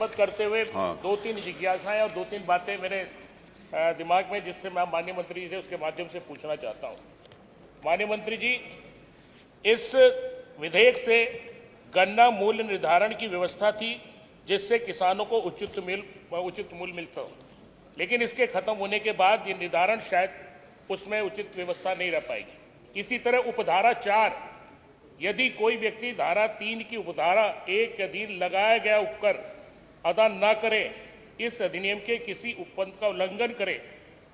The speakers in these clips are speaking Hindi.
करते हुए हाँ। दो तीन जिज्ञासाएं और दो तीन बातें मेरे दिमाग में जिससे मैं माननीय मंत्री जी से उसके माध्यम से पूछना चाहता हूं। माननीय मंत्री जी, इस विधेयक से गन्ना मूल्य निर्धारण की व्यवस्था थी जिससे किसानों को उचित मूल्य मिलता हो, लेकिन इसके खत्म होने के बाद ये निर्धारण शायद उसमें उचित व्यवस्था नहीं रह पाएगी। इसी तरह उपधारा 4, यदि कोई व्यक्ति धारा 3 की उपधारा 1 के अधीन लगाया गया उपकर अदा न करे, इस अधिनियम के किसी उपबंध का उल्लंघन करे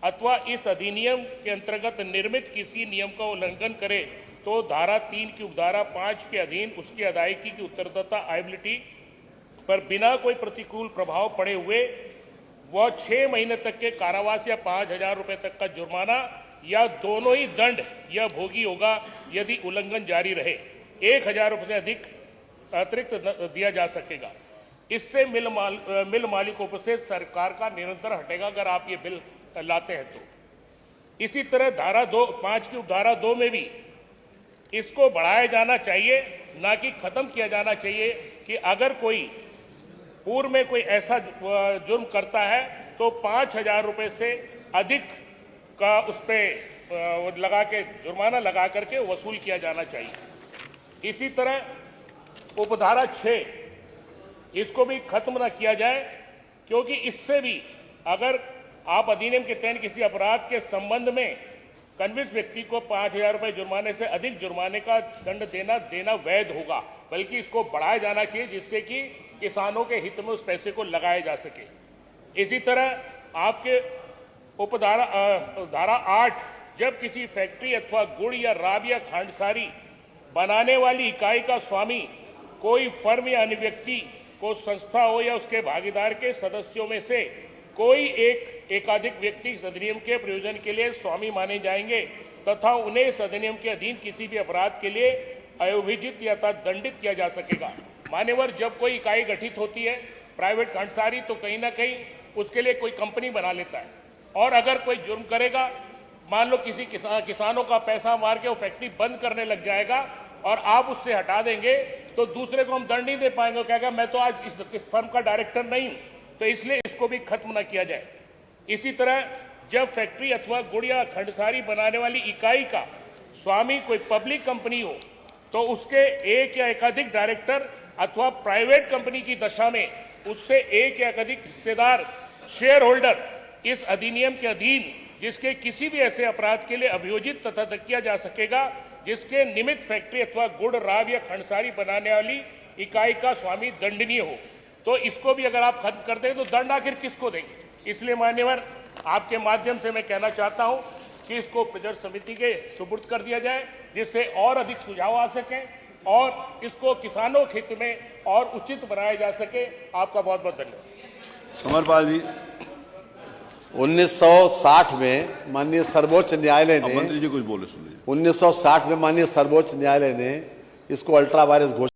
अथवा इस अधिनियम के अंतर्गत निर्मित किसी नियम का उल्लंघन करे, तो धारा 3 की उपधारा 5 के अधीन उसकी अदायगी की उत्तरदाता लायबिलिटी पर बिना कोई प्रतिकूल प्रभाव पड़े हुए वह 6 महीने तक के कारावास या 5,000 रुपये तक का जुर्माना या दोनों ही दंड यह भोगी होगा यदि उल्लंघन जारी रहे। 1,000 रुपये से अधिक अतिरिक्त दिया जा सकेगा। इससे मिल मालिकों पर से सरकार का निरंतर हटेगा अगर आप ये बिल लाते हैं तो। इसी तरह धारा 5 की उपधारा 2 में भी इसको बढ़ाया जाना चाहिए, ना कि खत्म किया जाना चाहिए कि अगर कोई पूर्व में कोई ऐसा जुर्म करता है तो 5,000 रुपये से अधिक का उस पर लगा के जुर्माना लगा करके वसूल किया जाना चाहिए। इसी तरह उपधारा 6, इसको भी खत्म न किया जाए, क्योंकि इससे भी अगर आप अधिनियम के तहत किसी अपराध के संबंध में कन्विक्ट व्यक्ति को 5,000 रुपये जुर्माने से अधिक जुर्माने का दंड देना वैध होगा, बल्कि इसको बढ़ाया जाना चाहिए जिससे कि किसानों के हित में उस पैसे को लगाया जा सके। इसी तरह आपके धारा 8, जब किसी फैक्ट्री अथवा गुड़ या राब या खांडसारी बनाने वाली इकाई का स्वामी कोई फर्म या अन्य व्यक्ति को संस्था हो या उसके भागीदार के सदस्यों में से कोई एकाधिक व्यक्ति इस अधिनियम के प्रयोजन के लिए स्वामी माने जाएंगे तथा उन्हें इस अधिनियम के अधीन किसी भी अपराध के लिए अभियोजित या दंडित किया जा सकेगा। मान्यवर, जब कोई इकाई गठित होती है प्राइवेट खांडसारी, तो कहीं ना कहीं उसके लिए कोई कंपनी बना लेता है, और अगर कोई जुर्म करेगा, मान लो किसी किसानों का पैसा मार के वो फैक्ट्री बंद करने लग जाएगा और आप उससे हटा देंगे, तो दूसरे को हम दंड नहीं दे पाएंगे, कहेगा मैं तो आज इस फर्म का डायरेक्टर नहीं हूं, तो इसलिए इसको भी खत्म न किया जाए। इसी तरह जब फैक्ट्री अथवा गुड़ या खंडसारी बनाने वाली इकाई का स्वामी कोई पब्लिक कंपनी हो, तो उसके एक या एकाधिक डायरेक्टर अथवा प्राइवेट कंपनी की दशा में उससे एक या एकाधिक हिस्सेदार शेयर होल्डर इस अधिनियम के अधीन जिसके किसी भी ऐसे अपराध के लिए अभियोजित तथा किया जा सकेगा जिसके निमित्त फैक्ट्री अथवा गुड़ राब या खंडसारी बनाने वाली इकाई का स्वामी दंडनीय हो, तो इसको भी अगर आप खत्म कर दें तो दंड आखिर किसको देंगे। इसलिए मान्यवर, आपके माध्यम से मैं कहना चाहता हूं कि इसको बजट समिति के सुपुर्द कर दिया जाए जिससे और अधिक सुझाव आ सकें और इसको किसानों के हित में और उचित बनाया जा सके। आपका बहुत बहुत धन्यवाद। समरपाल जी, 1960 में माननीय सर्वोच्च न्यायालय ने, मंत्री जी कुछ बोले सुनिए। 1960 में माननीय सर्वोच्च न्यायालय ने इसको अल्ट्रा वायरस घोषित